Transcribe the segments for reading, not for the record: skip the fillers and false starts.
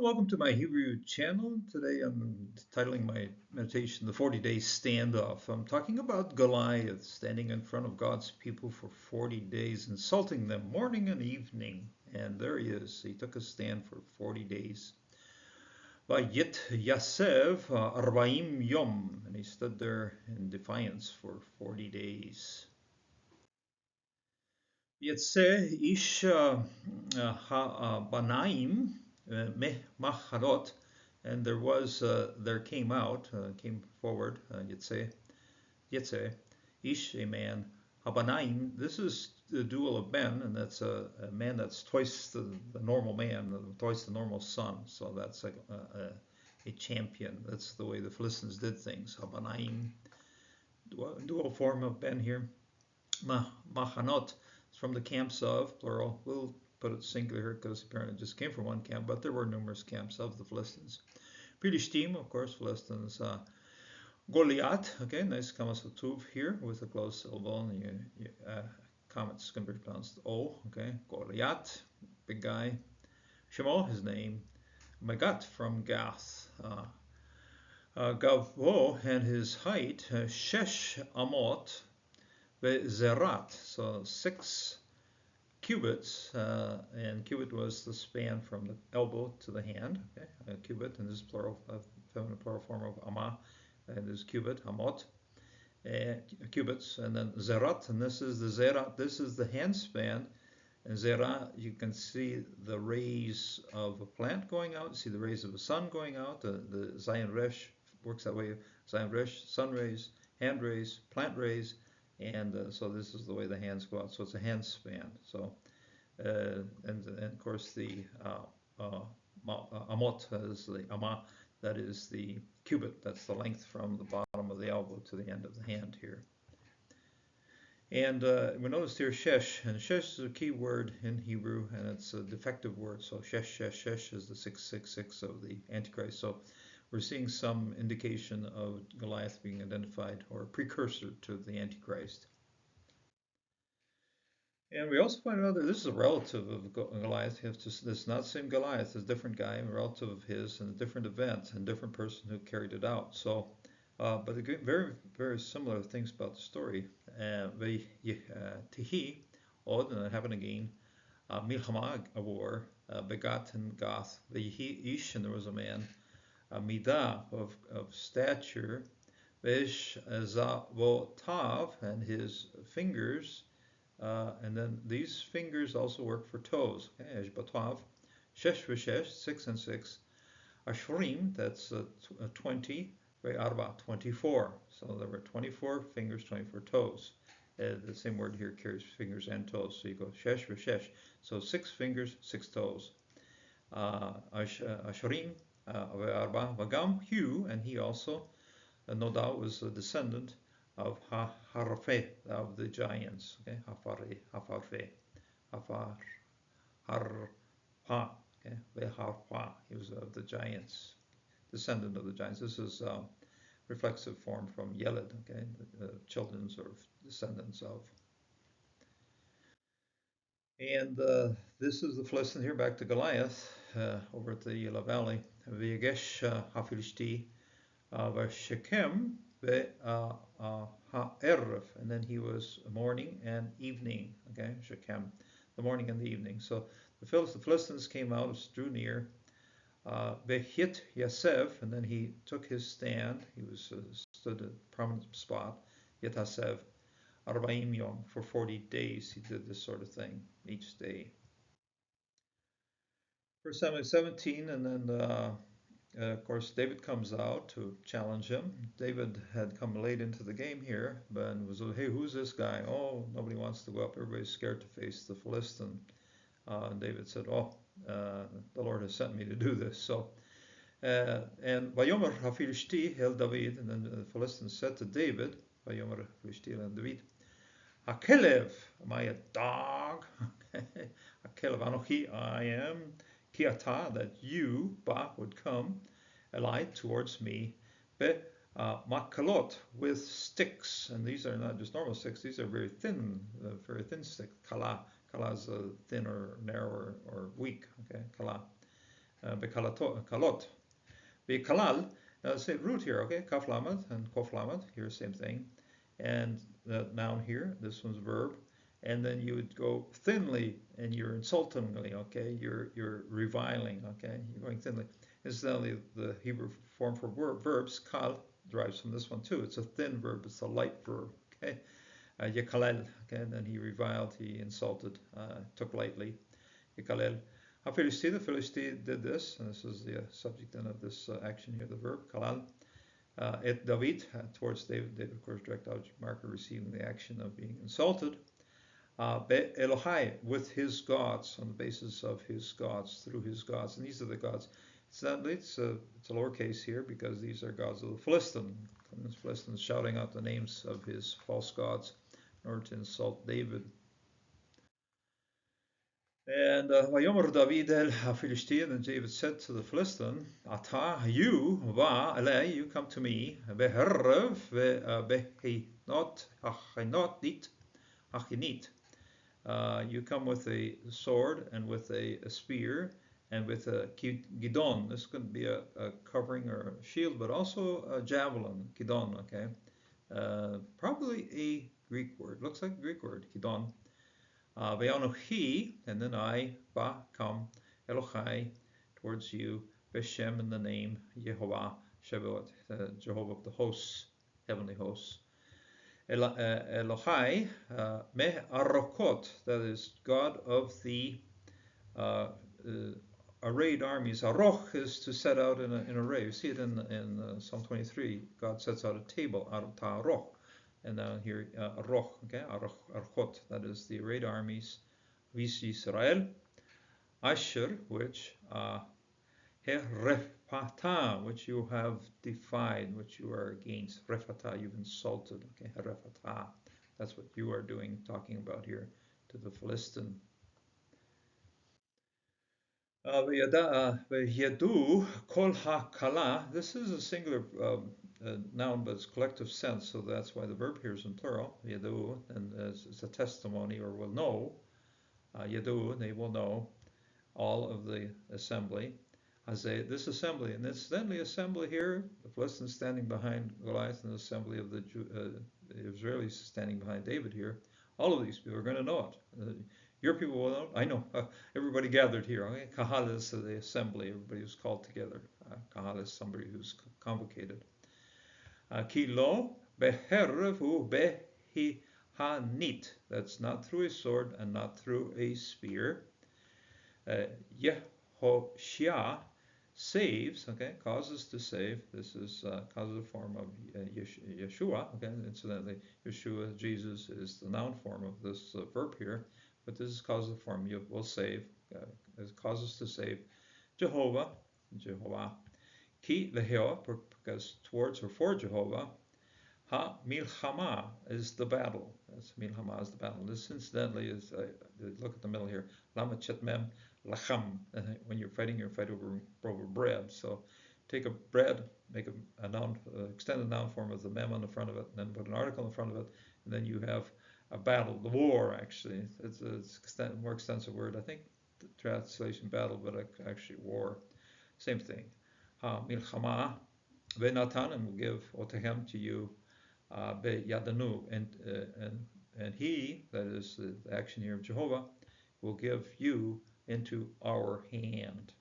Welcome to my Hebrew channel. Today I'm titling my meditation, The 40-Day Standoff. I'm talking about Goliath standing in front of God's people for 40 days, insulting them morning and evening. And there he is. He took a stand for 40 days. Vayit Yasev Arbaim Yom. And he stood there in defiance for 40 days. Yetze Ish Banaim Meh Macharot, and there came forward, Yetze, Ish, a man, Habanaim, this is the dual of Ben, and that's a man that's twice the normal man, twice the normal son, so that's like a champion. That's the way the Philistines did things. Habanaim, dual form of Ben here. Machanot, it's from the camps of, plural. We'll put it singular here because apparently it just came from one camp, but there were numerous camps of the Philistines. Philistine, of course, Philistines. Goliath, okay, nice kamasutuv here with a close syllable, and comments can be pronounced O, okay. Goliath, big guy. Shemo, his name. Megat from Gath. Gavo, and his height, Shesh Amot, Zerat, so 6 cubits, and cubit was the span from the elbow to the hand, okay, a cubit, and this is plural, feminine plural form of Amah, and this is cubit, Amot, cubits, and then Zerat, and this is the Zerat, this is the hand span, and Zerat, you can see the rays of a plant going out, you see the rays of the sun going out, the Zion Resh works that way, Zion Resh, sun rays, hand rays, plant rays, and so this is the way the hands go out. So it's a hand span. So and of course the amot is the amah, that is the cubit. That's the length from the bottom of the elbow to the end of the hand here. And we noticed here shesh, and shesh is a key word in Hebrew, and it's a defective word. So shesh is the 666 of the Antichrist. So we're seeing some indication of Goliath being identified, or a precursor to the Antichrist. And we also find out that this is a relative of Goliath. This is not the same Goliath, it's a different guy, a relative of his, and a different event, and a different person who carried it out. So, but very, very similar things about the story. Tihi, Od, and it happened again, Milchama, a war, Begat and Gath, Vehi Ish, and there was a man, midah of stature, vesh zavotav, and his fingers, and then these fingers also work for toes. Okay, batav, shesh v'shesh, 6 and 6, ashrim, that's 20, ve'arba, 24. So there were 24 fingers, 24 toes. The same word here carries fingers and toes. So you go shesh v'shesh. So 6 fingers, 6 toes. Ashrim, Vagam Hu, and he also, no doubt, was a descendant of Harfe, of the giants. Okay, Hafarfe, Harpa, okay, Veharpa. He was of the giants, descendant of the giants. This is reflexive form from Yeled, okay, the children or descendants of. And this is the Philistine here, back to Goliath, over at the Elah Valley. V'yagesh ha'Filisti v'Shechem v'ha'erev, and then he was morning and evening. Okay, Shechem, the morning and the evening. So the Philistines came out, drew near. V'hit Yasev, and then he took his stand. He was stood at a prominent spot. Yet Hasev. Arbaim Yom, for 40 days he did this sort of thing each day. 1 Samuel 17, and then of course David comes out to challenge him. David had come late into the game here, but was, hey, who's this guy? Oh, nobody wants to go up. Everybody's scared to face the Philistine. And David said, oh, the Lord has sent me to do this. So, and Vayomer HaFilishti El David, and then the Philistines said to David, Vayomer HaFilishti El David, Hakelev, am I a dog? Hakelev Anochi, I am. Kiata, that you, Ba, would come, Eli, towards me. Be makalot, with sticks, and these are not just normal sticks, these are very thin sticks. Kala is thin or narrow or weak, okay, kala. Bekalot. Bekalal, now say root here, okay? Kaf lamed and kof lamed, here same thing. And the noun here, this one's verb. And then you would go thinly, and you're insultingly, okay? You're reviling, okay? You're going thinly. Incidentally, the Hebrew form for verbs, kal, derives from this one too. It's a thin verb, it's a light verb, okay? Yekalel, okay? And then he reviled, he insulted, took lightly. Yekalel. Philistine, the Philistine did this, and this is the subject then of this action here, the verb, kalal. Et David, towards David, David, of course, direct object marker, receiving the action of being insulted. Be Elohai, with his gods, on the basis of his gods, through his gods, and these are the gods. It's a lowercase here because these are gods of the Philistine. The Philistines shouting out the names of his false gods in order to insult David. And Vayomer David el Philistine, and David said to the Philistine, Ata, you, va, ele, you come to me, beherrev, behinot, achinit. You come with a sword and with a spear and with a gidon. This could be a covering or a shield, but also a javelin, gidon, okay? Probably a Greek word. Looks like a Greek word, gidon. Ve'anochi, and then I, ba, come, Elochai, towards you, Beshem, in the name, Yehovah, Shebaot, Jehovah of the hosts, heavenly hosts. Elohai, me arokot, that is God of the arrayed armies. Aroch is to set out in an array. You see it in Psalm 23. God sets out a table out of ta'aroch. And now here, Aroch, okay, Archot, that is the arrayed armies of Israel. Asher, which, Herefata, which you have defied, which you are against. Refata, you've insulted, okay, Herefata. That's what you are doing, talking about here to the Philistine. Yadu kol ha-kala. This is a singular noun, but it's collective sense, so that's why the verb here is in plural. Yadu, and it's a testimony, or will know. Yadu, they will know, all of the assembly. This assembly, and incidentally, assembly here, the Philistines standing behind Goliath, and the assembly of the Israelis standing behind David here. All of these people are going to know it. Your people will know. I know. Everybody gathered here. Okay? Kahal is the assembly. Everybody who's called together. Kahal is somebody who's convocated. Ki lo behervu behihanit. That's not through a sword and not through a spear. Yehoshia saves. Okay, causes to save. This is causes a form of Yeshua. Okay, incidentally, Yeshua, Jesus, is the noun form of this verb here. But this is causative form. You will save. It causes to save. Jehovah. Ki leheo, because towards or for Jehovah. Ha milchama is the battle. That's milchama is the battle. This incidentally is, look at the middle here. Lama chet mem lacham. When you're fighting over bread. So take a bread, make a noun, extended noun form of the mem on the front of it, and then put an article in front of it, and then you have a battle, the war, actually. It's a more extensive word. I think the translation battle, but actually war. Same thing. Milchama ve'natan, and will give otehem to you, be'yadanu, and he, that is the action here of Jehovah, will give you into our hand.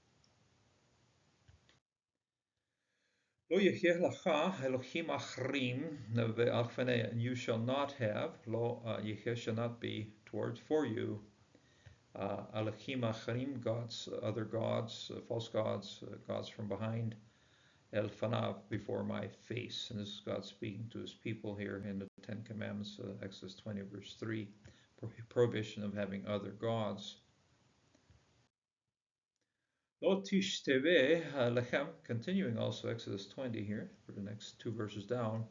Lo yecheh lacha Elohim achrim ve'alfenei, and you shall not have, lo yecheh shall not be towards for you, Elohim achrim, gods, other gods, false gods, gods from behind, el fanav, before my face. And this is God speaking to his people here in the Ten Commandments, Exodus 20 verse 3, prohibition of having other gods. Lo tishteve lechem, continuing also Exodus 20 here, for the next two verses down.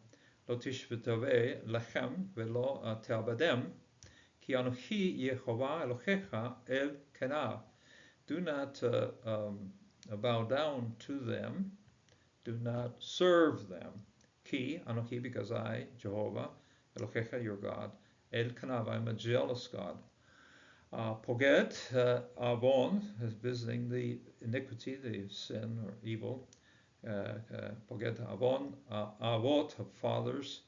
Lo tishteve lechem velo te'abadem, ki anochi Yehovah Elohecha el kenav. Do not bow down to them, do not serve them. Ki anochi, because I, Jehovah, Elohecha, your God, el kenav, I'm a jealous God. Poget avon is visiting the iniquity, the sin or evil. Poget avon avot of fathers.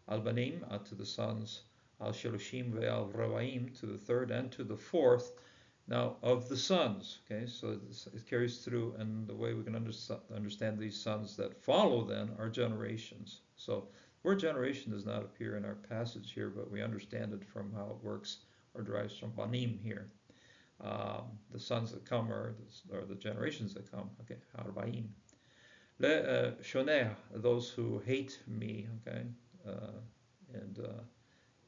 Albanim to the sons. Al Shiloshim ve'al Ravaim to the third and to the fourth. Now of the sons, okay, so it carries through, and the way we can understand these sons that follow then are generations. So the word generation does not appear in our passage here, but we understand it from how it works or derives from banim here. The sons that come are the generations that come. Okay, arbaim. Le shoneh, those who hate me. Okay, and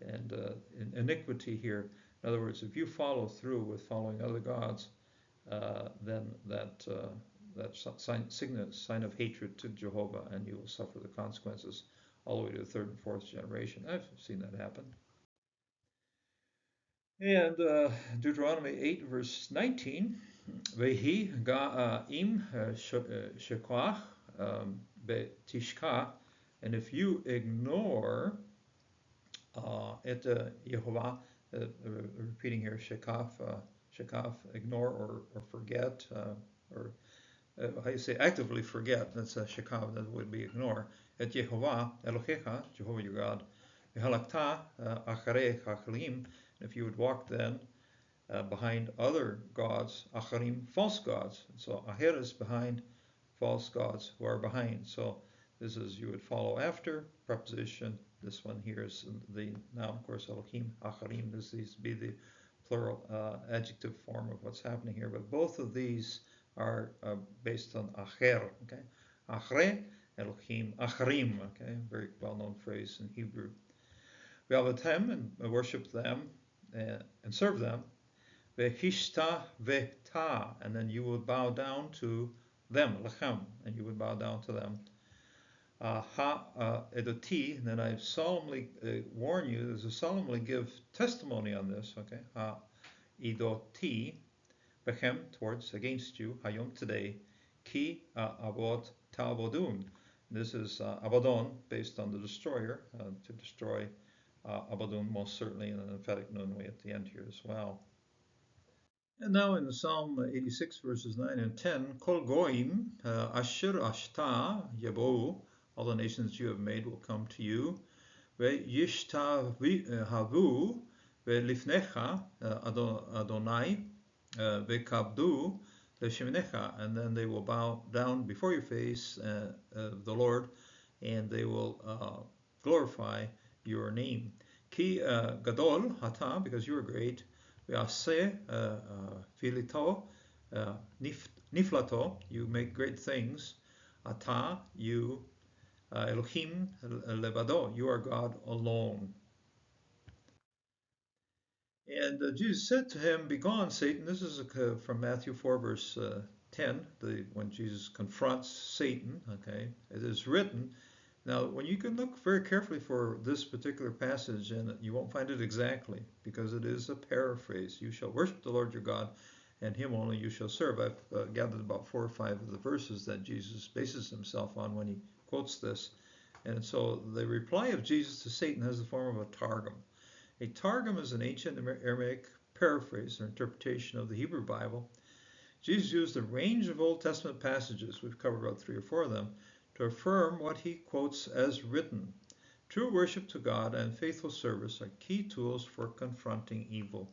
in iniquity here. In other words, if you follow through with following other gods, then that sign of hatred to Jehovah, and you will suffer the consequences all the way to the third and fourth generation. I've seen that happen. And Deuteronomy 8, verse 19, Vehi ga'im shekwach betishka, and if you ignore et Yehovah, repeating here, shekaf, ignore or forget, or how you say, actively forget, that's shekaf, that would be ignore, et Yehovah, Elohecha, Jehovah your God, v'halakta acharei acharim, if you would walk then behind other gods, acharim, false gods, so aher is behind, false gods who are behind, so this is you would follow after, preposition. This one here is the noun, of course, Elohim, Acharim. This needs to be the plural adjective form of what's happening here. But both of these are based on Acher, okay? Achre, Elohim, Acharim, okay? Very well-known phrase in Hebrew. Ve'avatem, and worship them and serve them. Ve'hishta ve'ta, and then you would bow down to them, lechem, and you would bow down to them. Edoti, and then I solemnly warn you, there's a solemnly give testimony on this, okay? Idoti, bechem, towards, against you, hayom, today, ki avot ta'avodun. This is Abaddon, based on the destroyer, to destroy Abaddon, most certainly in an emphatic nun way at the end here as well. And now in Psalm 86, verses 9 and 10, Kol goim asher ashta yabo, all the nations you have made will come to you. Ve'yishtahavu ve'lifnecha Adonai ve'kabdu le'shemnecha, and then they will bow down before your face, the Lord, and they will glorify your name. Ki gadol hata, because you are great. Ve'aseh filito niflato, you make great things. Ata, you. Elohim levado, you are God alone. And Jesus said to him, begone, Satan. This is from Matthew 4, verse 10, when Jesus confronts Satan. Okay, it is written. Now, when you can look very carefully for this particular passage, and you won't find it exactly, because it is a paraphrase. You shall worship the Lord your God, and him only you shall serve. I've gathered about 4 or 5 of the verses that Jesus bases himself on when he quotes this. And so the reply of Jesus to Satan has the form of a targum. A targum is an ancient Aramaic paraphrase or interpretation of the Hebrew Bible. Jesus used a range of Old Testament passages, we've covered about 3 or 4 of them, to affirm what he quotes as written. True worship to God and faithful service are key tools for confronting evil.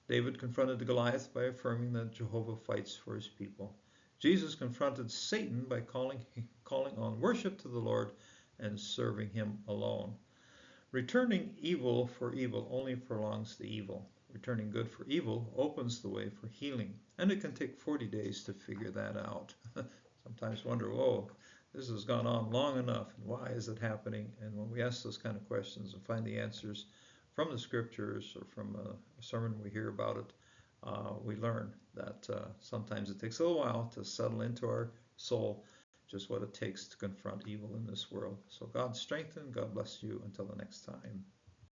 David confronted Goliath by affirming that Jehovah fights for his people. Jesus confronted Satan by calling on worship to the Lord and serving him alone. Returning evil for evil only prolongs the evil. Returning good for evil opens the way for healing. And it can take 40 days to figure that out. Sometimes wonder, oh, this has gone on long enough, and why is it happening? And when we ask those kind of questions and find the answers from the scriptures or from a sermon we hear about it, we learn that sometimes it takes a little while to settle into our soul just what it takes to confront evil in this world. So God strengthen, God bless you until the next time.